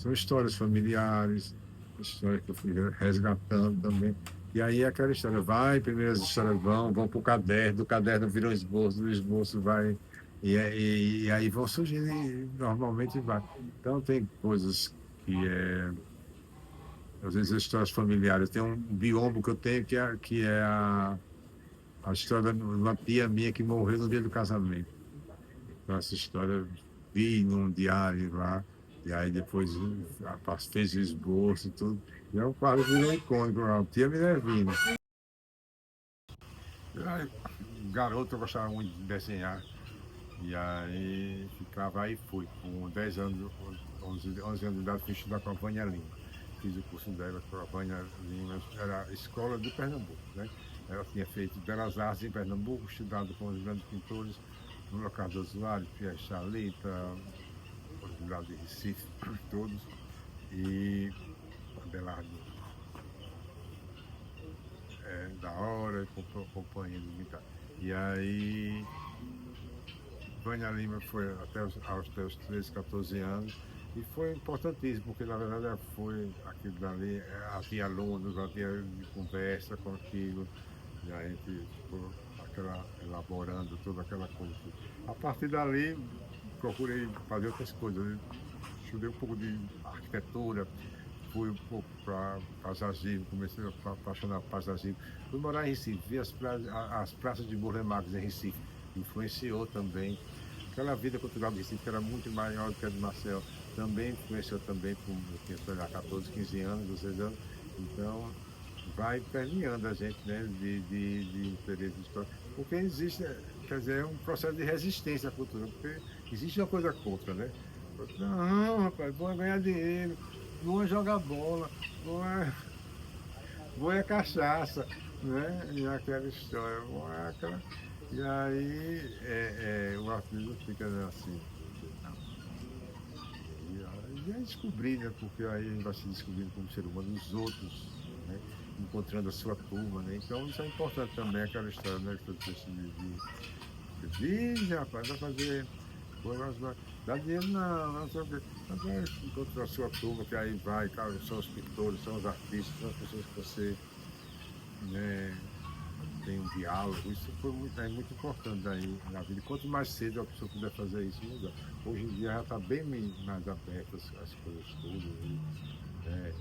São histórias familiares, histórias que eu fui resgatando também. E aí é aquela história, vai, primeiro as histórias vão para o caderno, do caderno vira um esboço, do esboço vai, e aí vão surgindo e normalmente vai. Então tem coisas que às vezes as histórias familiares, tem um biombo que eu tenho que é a história de uma tia minha que morreu no dia do casamento. Então, essa história eu vi num diário lá, e aí depois fez o esboço e tudo. E é um quadro que virou icônico, a tia Minervina. Aí, garoto, eu gostava muito de desenhar. E aí ficava aí, fui. Com 10 anos, 11 anos de idade, fui estudar com a Vânia Lima. Fiz o curso dela com a Vânia Lima, era a escola de Pernambuco, né? Ela tinha feito Belas Artes em Pernambuco, estudado com os grandes pintores, no local do usuário, Pierre Chalita, os lá de Recife, todos, e Abelardo da hora, companhia do militar. E aí Vânia Lima foi aos 13, 14 anos, e foi importantíssimo, porque na verdade foi aquilo dali, havia alunos, havia de conversa com aquilo, e a gente ficou elaborando toda aquela coisa. A partir dali, procurei fazer outras coisas. Eu estudei um pouco de arquitetura, fui um pouco para paisagismo, comecei a apaixonar por paisagismo. Fui morar em Recife, vi as praças de Burle Marx em Recife, influenciou também. Aquela vida cultural de Recife, que era muito maior do que a de Marcel, também influenciou também, por eu tinha, sei lá, 14, 15 anos, 16 anos. Então, vai permeando a gente, né, de interesse histórico. Porque existe, quer dizer, é um processo de resistência à cultura, porque existe uma coisa contra, né? Não, rapaz, bom é ganhar dinheiro, bom é jogar bola, bom é cachaça, né? E aquela história, bom é aquela. E aí o artista fica assim. E aí descobrir, né? Porque aí a gente vai se descobrindo como ser humano, os outros, né? Encontrando a sua turma, né? Então isso é importante também, aquela história, né? Que eu disse rapaz, vai fazer. Dá dinheiro não, não sei o quê. Mas vai encontrar a sua turma, que aí vai, cara, são os pintores, são os artistas, são as pessoas que você, né, tem um diálogo. Isso é muito importante aí na vida. Quanto mais cedo a pessoa puder fazer isso, melhor. Hoje em dia já está bem mais aberto as coisas todas, né,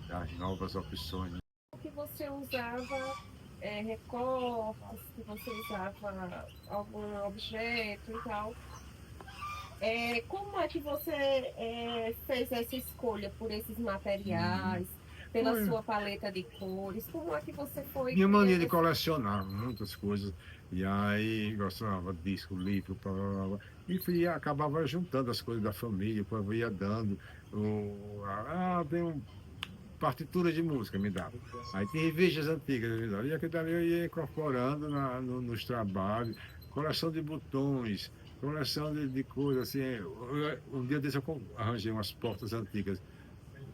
as novas opções, né? Que você usava recortes, que você usava algum objeto e tal. Como é que você fez essa escolha por esses Hum. materiais, pela Foi sua paleta de cores? Como é que você foi minha mania criando de esse... colecionar muitas coisas. E aí gostava de disco, livro, blá, blá, blá. Acabava juntando as coisas da família, depois eu ia dando. Tem partitura de música, me dava. Aí tem revistas antigas, me dava. E aquilo dali eu ia incorporando nos trabalhos, coleção de botões, coleção de coisas assim. Um dia desse eu arranjei umas portas antigas,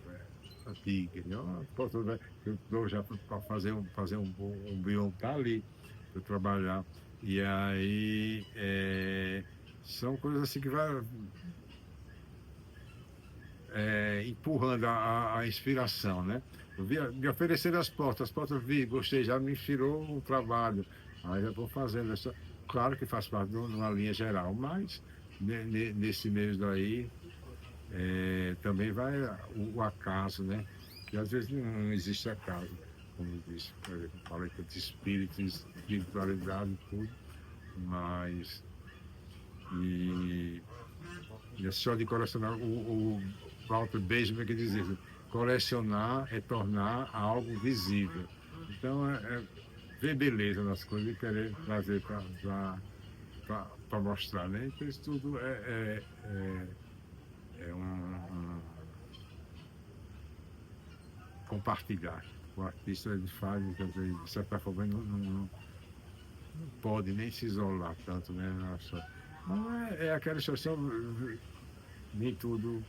né? Uma porta, né, que eu dou já para fazer um bioma tá ali para trabalhar. E aí são coisas assim que vai empurrando a inspiração, né? Me ofereceram as portas vi, gostei, já me inspirou o trabalho. Aí eu vou fazendo essa. Claro que faz parte de uma linha geral, mas nesse meio daí também vai o acaso, né? Que às vezes não existe acaso, como eu disse, por exemplo, falei de espíritos, espiritualidade e tudo, mas. E e é só de colecionar. O Walter Benjamin que diz isso: colecionar é tornar algo visível. Então, ver beleza nas coisas e querer trazer para mostrar, né? Então, isso tudo é um compartilhar. O artista ele faz, quer dizer, de certa forma, ele não pode nem se isolar tanto, né? Mas é aquela situação, nem tudo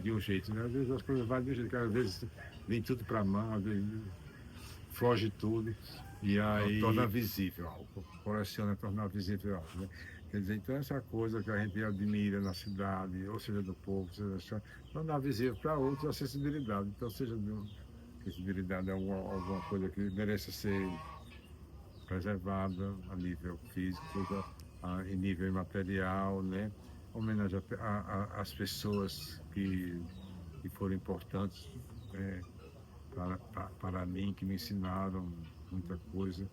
de um jeito, né? Às vezes as coisas vão de um jeito, que às vezes vem tudo para a mão, às vezes foge tudo, e aí torna visível algo, coleciona, torna visível algo, né? Quer dizer, então essa coisa que a gente admira na cidade, ou seja do povo, seja tornar visível para outros a acessibilidade. Então, seja de acessibilidade a alguma coisa que merece ser preservada a nível físico, seja em nível material, né? Homenagem às pessoas que foram importantes, né? Para mim, que me ensinaram muita coisa.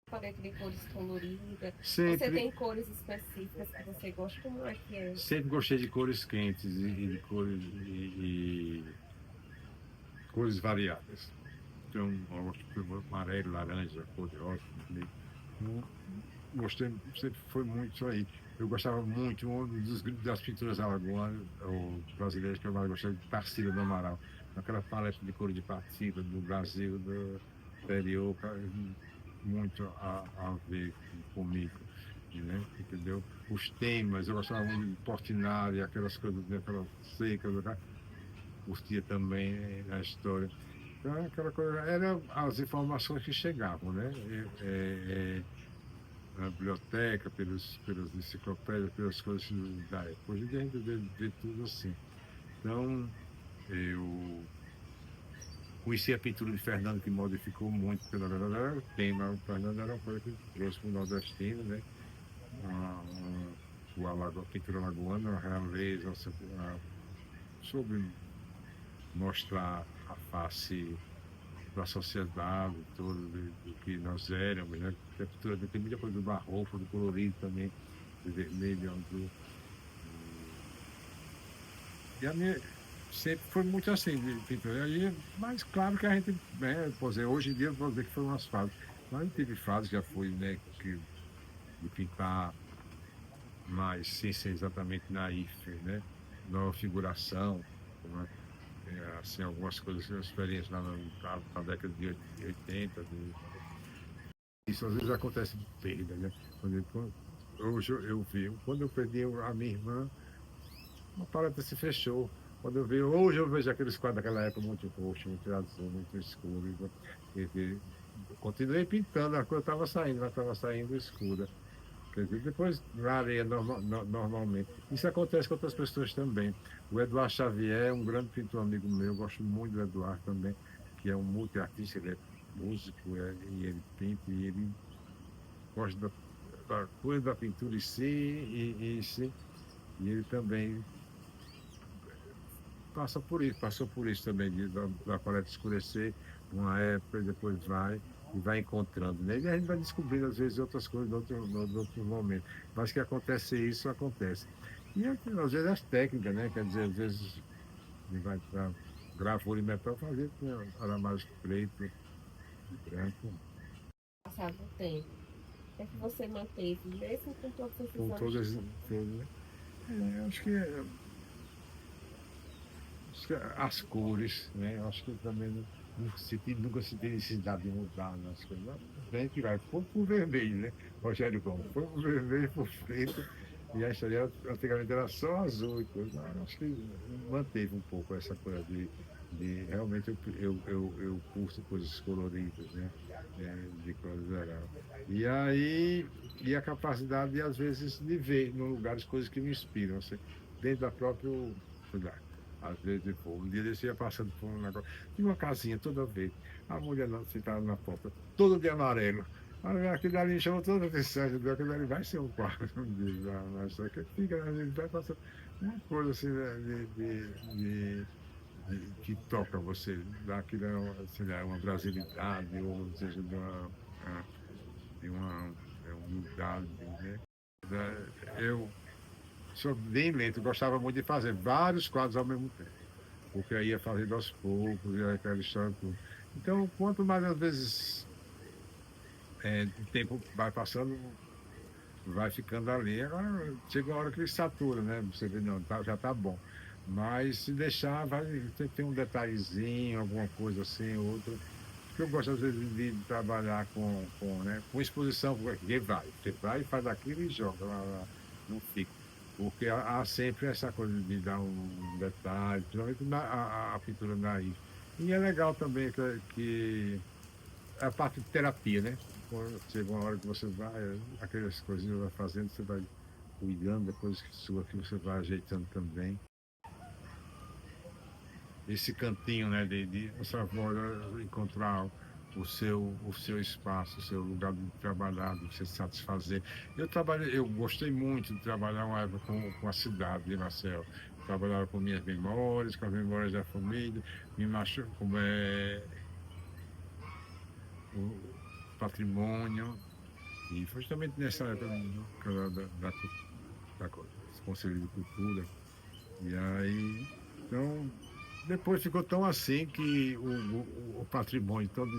Paleta de cores colorida. Você Sempre, tem cores específicas que você gosta? Como é que é? sempre gostei de cores quentes e de cores e cores variadas. Então, eu gosto de amarelo, laranja, cor de rosa, vermelho. Então, gostei, sempre foi muito isso aí. Eu gostava muito das pinturas alagoanas, ou brasileiras, que eu mais gostava de Tarsila do Amaral. Aquela paleta de cor de partida do Brasil, do interior, muito a ver comigo, né? Entendeu? Os temas, eu gostava muito de Portinari, aquelas coisas, aquelas secas, curtia também a história. Então, aquela coisa, eram as informações que chegavam, né? Na biblioteca, pelas enciclopédias, pelas coisas da época. Hoje em dia a gente vê tudo assim. Então, eu conheci a pintura de Fernando, que modificou muito, porque na verdade era o tema. O Fernando era uma coisa que trouxe para o nordestino, né? A pintura alagoana, a realeza, sobre mostrar a face da sociedade, tudo do que nós éramos, né? Porque a pintura tem muita coisa do barroco, do colorido também, do vermelho, azul. E a minha sempre foi muito assim, de pintura. E, mas claro que a gente, né, por exemplo, hoje em dia eu vou dizer que foi umas fases. Mas teve fases, já foi, né, de pintar mais sem ser exatamente naif, né? Nova figuração, né? Assim, algumas coisas, experiências lá na década de 80, isso às vezes acontece de perda, né? Hoje eu vi, quando eu perdi a minha irmã, uma paleta se fechou. Quando hoje eu vejo aqueles quadros daquela época muito roxo, muito azul, muito escuro. Quer dizer, eu continuei pintando, a cor estava saindo, mas estava saindo escura. Quer dizer, depois varia normalmente. Isso acontece com outras pessoas também. O Eduardo Xavier é um grande pintor amigo meu, eu gosto muito do Eduardo também, que é um multiartista, ele é músico, e ele pinta, e ele gosta da coisa da pintura em si, e ele também passou por isso também, da paleta escurecer uma época e depois e vai encontrando, né? E a gente vai descobrindo, às vezes, outras coisas em outros momentos. Mas que acontece isso, acontece. E às vezes as técnicas, né? Quer dizer, às vezes ele vai para gravura e metal fazer com aramário preto e branco, Passado o tempo. O que é que você manteve, mesmo com todos esses com anos de todas, né? Acho que as cores, né? Acho que também nunca se tem necessidade de mudar nas coisas. Bem que vai, foi pro vermelho, né? Rogério Gomes, foi pro vermelho e pro preto. E a história antigamente era só azul e coisa. Acho que manteve um pouco essa coisa realmente eu curto coisas coloridas, né? De coisa geral. E aí, e a capacidade, de, às vezes, de ver em lugares coisas que me inspiram, assim, dentro da própria cidade. Às vezes, pô, um dia desse ia passando por um negócio, tinha uma casinha toda vez, a mulher sentada na porta, toda de amarelo. Aí aquilo ali chamou toda a atenção, entendeu? Aquilo ali vai ser um quadro, mas só que fica, a gente vai passando uma coisa assim, né, que toca você, daquilo é sei lá, uma brasilidade, ou seja, de uma humildade, né? Eu sou bem lento, gostava muito de fazer vários quadros ao mesmo tempo, porque aí ia fazendo aos poucos, e aquela história tudo. Então, quanto mais às vezes o tempo vai passando, vai ficando ali. Agora chega uma hora que ele satura, né? Você vê, não, já tá bom. Mas se deixar, vai tem um detalhezinho, alguma coisa assim, outra. Porque eu gosto, às vezes, de trabalhar né, com exposição, porque você vai, faz aquilo e joga lá, não fica. Porque há sempre essa coisa de dar um detalhe, principalmente a pintura naif. E é legal também que a parte de terapia, né? Quando chega uma hora que você vai, aquelas coisinhas vai fazendo, você vai cuidando, depois que sua que você vai ajeitando também. Esse cantinho, né, de você pode encontrar o seu espaço, o seu lugar de trabalhar, de você satisfazer. Eu gostei muito de trabalhar uma época com a cidade de Marcel. Trabalhava com minhas memórias, com as memórias da família, me machu, como é o patrimônio. E foi justamente nessa época da Conselho de Cultura. E aí, então, depois ficou tão assim que o patrimônio todo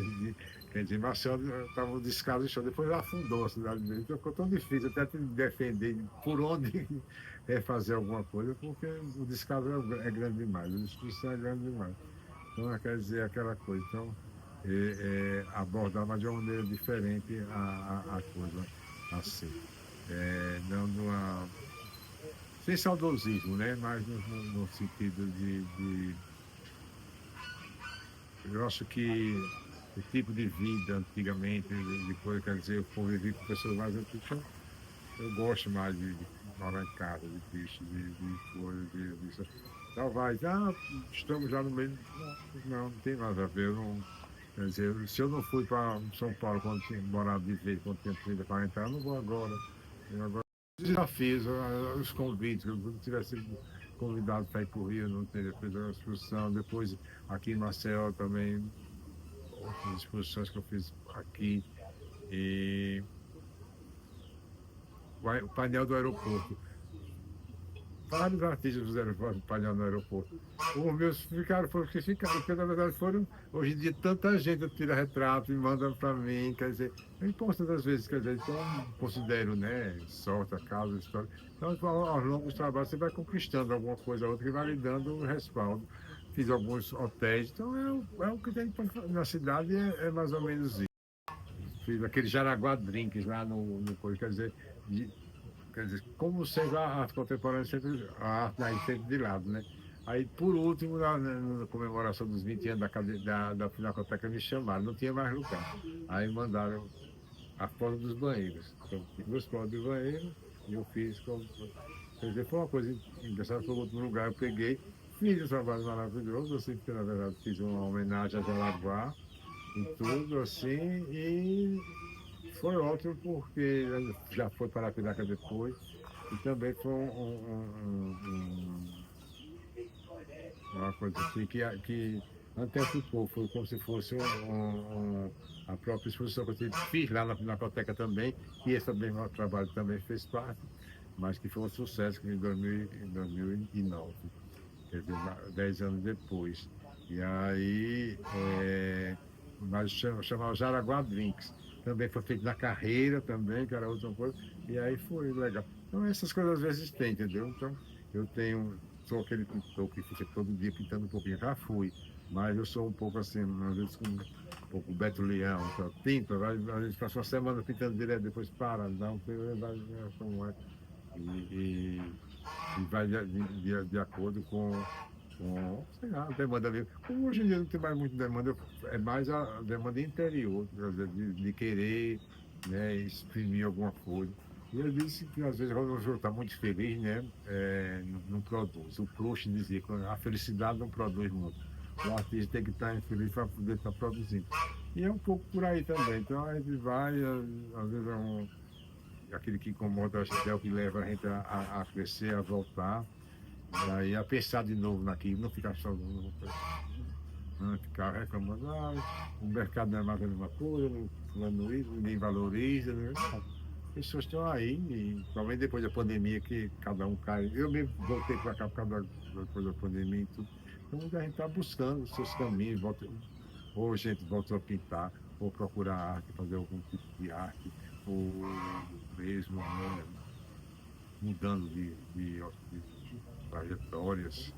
quer dizer, Marcelo estava um descaso de chão, depois afundou a cidade dele, então ficou tão difícil até te defender por onde fazer alguma coisa, porque o descaso é grande demais, a destruição é grande demais. Então, quer dizer, aquela coisa. Então, abordar, mas de uma maneira diferente a coisa assim. Dando uma sem saudosismo, né? Mas no sentido eu acho que o tipo de vida antigamente, de coisa, quer dizer, eu convivi com pessoas mais antigas, então eu gosto mais de morar em casa, de bicho, de coisa, disso. Talvez, estamos já no meio. Não, não tem nada a ver. Eu não, quer dizer, se eu não fui para São Paulo quando tinha morado de vez, quando tinha 30, 40 anos, eu não vou agora. Eu agora desafios, os convites, eu não tivesse sido convidado para ir para o Rio, não teria feito a exposição. Depois, aqui em Maceió também, outras exposições que eu fiz aqui. E o painel do aeroporto. Vários artistas fizeram painel no aeroporto. Os meus ficaram, foram que ficaram, porque na verdade foram, hoje em dia, tanta gente tira retrato e manda para mim, quer dizer, não importa das vezes, quer dizer, então considero, né, sorte, acaso, história. Então, ao longo dos trabalhos, você vai conquistando alguma coisa, outra que vai lhe dando um respaldo. Fiz alguns hotéis, então é o que tem na cidade, é mais ou menos isso. Fiz aquele Jaraguá Drinks lá no coisa, quer dizer, como sempre a arte contemporânea, sempre, a arte aí sempre de lado, né? Aí, por último, na comemoração dos 20 anos da Pinacoteca, me chamaram, não tinha mais lugar. Aí mandaram a foto dos banheiros. Então, duas fotos de banheiro, e eu fiz como. Quer dizer, foi uma coisa engraçada, foi outro lugar, eu peguei, fiz um trabalho maravilhoso, assim, porque na verdade fiz uma homenagem a Jaraguá e tudo, assim, e foi ótimo porque já foi para a Piraca depois e também foi uma coisa assim que antecipou, foi como se fosse a própria exposição que eu fiz lá na Pinacoteca também, que esse mesmo trabalho também fez parte, mas que foi um sucesso em 2009, quer dizer, 10 anos depois. E aí, mas chamava Jaraguá Drinks. Também foi feito na carreira também, que era outra coisa, e aí foi legal. Então essas coisas às vezes tem, entendeu? Então eu tenho, sou aquele pintor que fica todo dia pintando um pouquinho, já fui, mas eu sou um pouco assim, às vezes com um pouco Beto Leão, então, pinta, às vezes passa uma semana pintando direto, depois para, dá um vai, como é, e, e vai de acordo sei lá, a demanda mesmo. Como hoje em dia não tem mais muita demanda, é mais a demanda interior, quer dizer, de querer, né, exprimir alguma coisa. E ele disse que às vezes quando o jogo está muito feliz, né, não produz. O Proust dizia que a felicidade não produz muito. O artista tem que estar infeliz para poder estar produzindo. E é um pouco por aí também. Então a gente vai, às vezes aquele que incomoda a gente é o que leva a gente a crescer, a voltar. E aí a pensar de novo naquilo, não ficar só não ficar reclamando, o mercado não é mais a mesma coisa, fulano isso, ninguém valoriza, né? As pessoas estão aí, e principalmente depois da pandemia, que cada um cai. Eu mesmo voltei para cá por causa depois da pandemia e tudo. Então a gente está buscando os seus caminhos, ou a gente volta a pintar, ou procurar arte, fazer algum tipo de arte, ou mesmo, né, mudando de trajetórias.